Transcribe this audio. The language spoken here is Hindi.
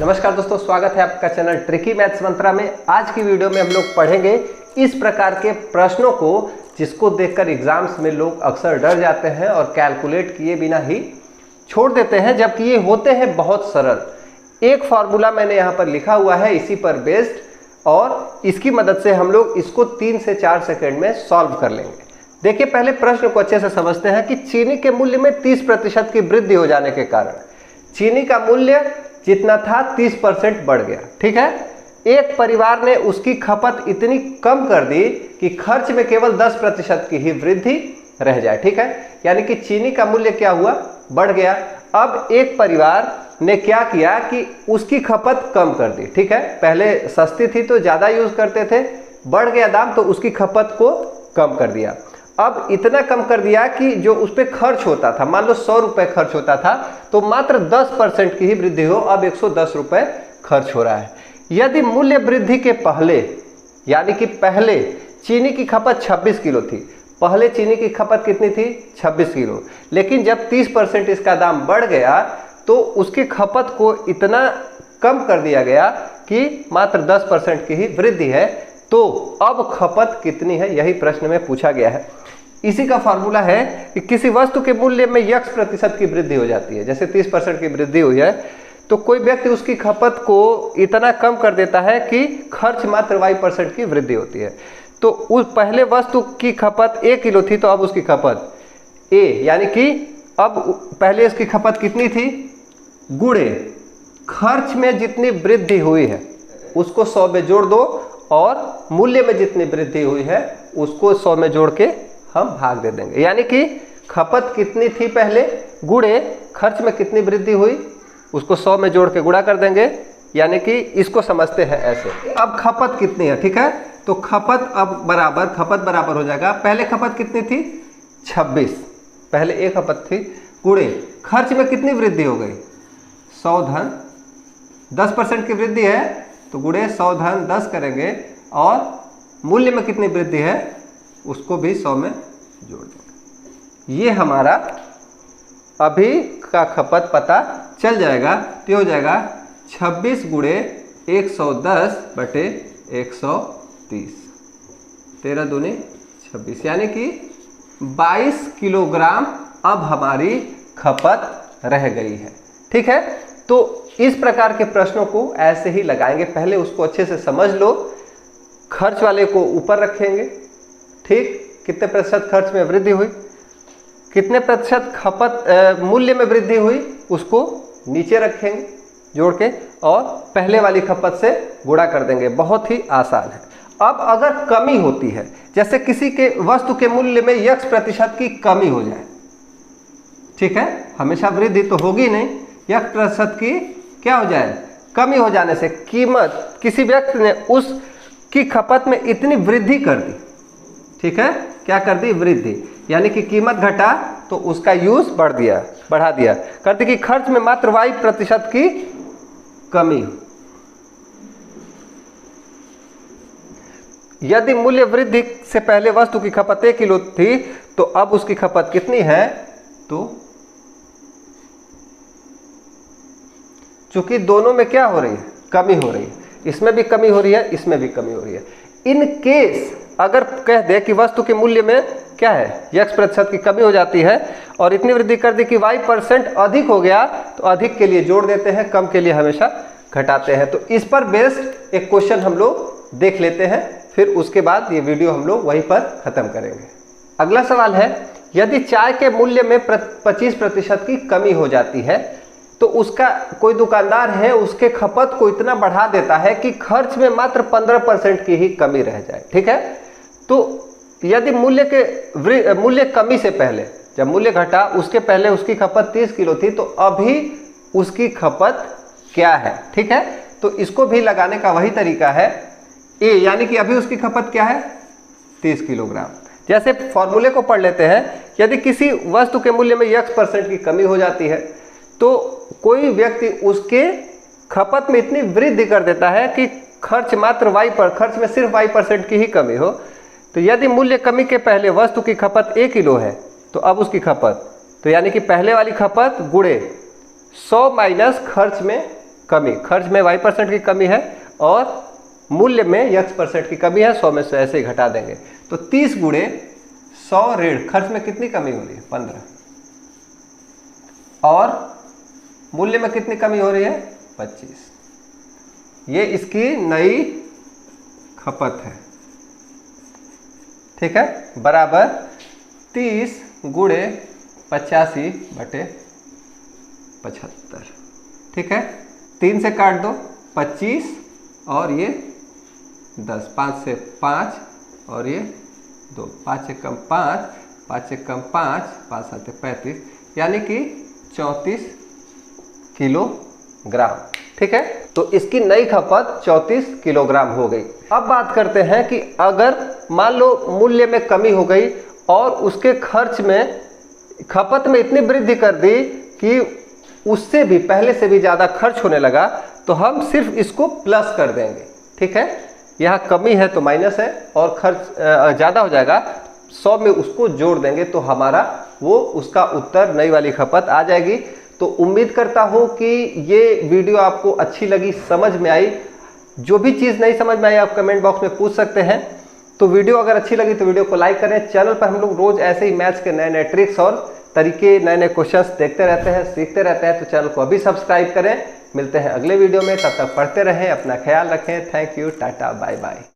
नमस्कार दोस्तों, स्वागत है आपका चैनल ट्रिकी मैथ्स मंत्रा में। आज की वीडियो में हम लोग पढ़ेंगे इस प्रकार के प्रश्नों को जिसको देखकर एग्जाम्स में लोग अक्सर डर जाते हैं और कैलकुलेट किए बिना ही छोड़ देते हैं, जबकि ये होते हैं बहुत सरल। एक फार्मूला मैंने यहाँ पर लिखा हुआ है इसी पर बेस्ड, और इसकी मदद से हम लोग इसको 3 से 4 सेकेंड में सॉल्व कर लेंगे। देखिए, पहले प्रश्न को अच्छे से समझते हैं कि चीनी के मूल्य में 30% की वृद्धि हो जाने के कारण चीनी का मूल्य जितना था 30% बढ़ गया। ठीक है, एक परिवार ने उसकी खपत इतनी कम कर दी कि खर्च में केवल 10% की ही वृद्धि रह जाए। ठीक है, यानी कि चीनी का मूल्य क्या हुआ, बढ़ गया। अब एक परिवार ने क्या किया कि उसकी खपत कम कर दी। ठीक है, पहले सस्ती थी तो ज़्यादा यूज करते थे, बढ़ गया दाम तो उसकी खपत को कम कर दिया। अब इतना कम कर दिया कि जो उस पर खर्च होता था, मान लो 100 रुपये खर्च होता था तो मात्र 10% की ही वृद्धि हो, अब 110 रुपये खर्च हो रहा है। यदि मूल्य वृद्धि के पहले, यानी कि पहले चीनी की खपत 26 किलो थी, पहले चीनी की खपत कितनी थी, 26 किलो, लेकिन जब 30% इसका दाम बढ़ गया तो उसकी खपत को इतना कम कर दिया गया कि मात्र 10% की ही वृद्धि है। तो अब खपत कितनी है, यही प्रश्न में पूछा गया है। इसी का फार्मूला है कि किसी वस्तु के मूल्य में x% की वृद्धि हो जाती है, जैसे 30% की वृद्धि हुई है तो कोई व्यक्ति उसकी खपत को इतना कम कर देता है कि खर्च मात्र y% की वृद्धि होती है। तो उस पहले वस्तु की खपत 1 किलो थी तो अब उसकी खपत a, यानी कि अब पहले इसकी खपत कितनी थी, गुणे खर्च में जितनी वृद्धि हुई है उसको 100 में जोड़ दो, और मूल्य में जितनी वृद्धि हुई है उसको 100 में जोड़ के हम भाग दे देंगे। यानी कि खपत कितनी थी पहले, गुणे खर्च में कितनी वृद्धि हुई उसको 100 में जोड़ के गुणा कर देंगे। यानी कि इसको समझते हैं ऐसे। अब खपत कितनी है, ठीक है, तो खपत अब बराबर हो जाएगा। पहले खपत कितनी थी, 26, पहले एक खपत थी, गुणे खर्च में कितनी वृद्धि हो गई, 100 धन 10% की वृद्धि है तो गुणे 100 धन 10 करेंगे, और मूल्य में कितनी वृद्धि है उसको भी 100 में जोड़ देंगे। ये हमारा अभी का खपत पता चल जाएगा। तो हो जाएगा 26 गुणे 110 बटे 130, 13 दूनी 26, यानी कि 22 किलोग्राम अब हमारी खपत रह गई है। ठीक है, तो इस प्रकार के प्रश्नों को ऐसे ही लगाएंगे। पहले उसको अच्छे से समझ लो, खर्च वाले को ऊपर रखेंगे, ठीक, कितने प्रतिशत खर्च में वृद्धि हुई, कितने प्रतिशत खपत मूल्य में वृद्धि हुई उसको नीचे रखेंगे जोड़ के, और पहले वाली खपत से गुणा कर देंगे। बहुत ही आसान है। अब अगर कमी होती है, जैसे किसी के वस्तु के मूल्य में x% की कमी हो जाए, ठीक है, हमेशा वृद्धि तो होगी नहीं, x% की क्या हो जाए, कमी हो जाने से कीमत, किसी व्यक्ति ने उसकी खपत में इतनी वृद्धि कर दी, ठीक है, क्या कर दी, वृद्धि, यानी कि कीमत घटा तो उसका यूज बढ़ा दिया, कर दी कि खर्च में मात्र y% की कमी। यदि मूल्य वृद्धि से पहले वस्तु की खपत 1 किलो थी तो अब उसकी खपत कितनी है, तो चूंकि दोनों में क्या हो रही है, कमी हो रही है, इसमें भी कमी हो रही है, इसमें भी कमी हो रही है। इन केस अगर कह दे कि वस्तु के मूल्य में क्या है, x% की कमी हो जाती है और इतनी वृद्धि कर दी कि y% अधिक हो गया, तो अधिक के लिए जोड़ देते हैं, कम के लिए हमेशा घटाते हैं। तो इस पर बेस्ड एक क्वेश्चन हम लोग देख लेते हैं, फिर उसके बाद ये वीडियो हम लोग वहीं पर खत्म करेंगे। अगला सवाल है, यदि चाय के मूल्य में 25% की कमी हो जाती है तो उसका कोई दुकानदार है उसके खपत को इतना बढ़ा देता है कि खर्च में मात्र 15% की ही कमी रह जाए। ठीक है, तो यदि मूल्य कमी से पहले, जब मूल्य घटा उसके पहले उसकी खपत 30 किलो थी तो अभी उसकी खपत क्या है। ठीक है, तो इसको भी लगाने का वही तरीका है, ए, यानी कि अभी उसकी खपत क्या है, 30 किलोग्राम। जैसे फॉर्मूले को पढ़ लेते हैं, यदि किसी वस्तु के मूल्य में x% की कमी हो जाती है तो कोई व्यक्ति उसके खपत में इतनी वृद्धि कर देता है कि खर्च में सिर्फ y% की ही कमी हो। तो यदि मूल्य कमी के पहले वस्तु की खपत 1 किलो है तो अब उसकी खपत, तो यानी कि पहले वाली खपत गुणे 100 माइनस खर्च में कमी, खर्च में y% की कमी है और मूल्य में x% की कमी है। 100 में से ऐसे ही घटा देंगे तो 30 गुणे 100 ऋण खर्च में कितनी कमी हो रही है 15 और मूल्य में कितनी कमी हो रही है 25। ये इसकी नई खपत है, ठीक है, बराबर 30 गुणे 85/75, ठीक है। 3 से काट दो 25 और ये 10, 5 से 5 और ये 2, 5 से कम 5, 5 से कम 5, 5 7 35, यानी कि 34 किलोग्राम, ठीक है। तो इसकी नई खपत 34 किलोग्राम हो गई। अब बात करते हैं कि अगर मान लो मूल्य में कमी हो गई और उसके खर्च में खपत में इतनी वृद्धि कर दी कि उससे भी पहले से भी ज़्यादा खर्च होने लगा, तो हम सिर्फ इसको प्लस कर देंगे, ठीक है। यहाँ कमी है तो माइनस है और खर्च ज़्यादा हो जाएगा, 100 में उसको जोड़ देंगे तो हमारा वो उसका उत्तर नई वाली खपत आ जाएगी। तो उम्मीद करता हूँ कि ये वीडियो आपको अच्छी लगी, समझ में आई। जो भी चीज़ नहीं समझ में आई आप कमेंट बॉक्स में पूछ सकते हैं। तो वीडियो अगर अच्छी लगी तो वीडियो को लाइक करें। चैनल पर हम लोग रोज ऐसे ही मैथ्स के नए नए ट्रिक्स और तरीके, नए नए क्वेश्चंस देखते रहते हैं, सीखते रहते हैं। तो चैनल को अभी सब्सक्राइब करें। मिलते हैं अगले वीडियो में, तब तक पढ़ते रहें, अपना ख्याल रखें। Thank you, tata, bye bye.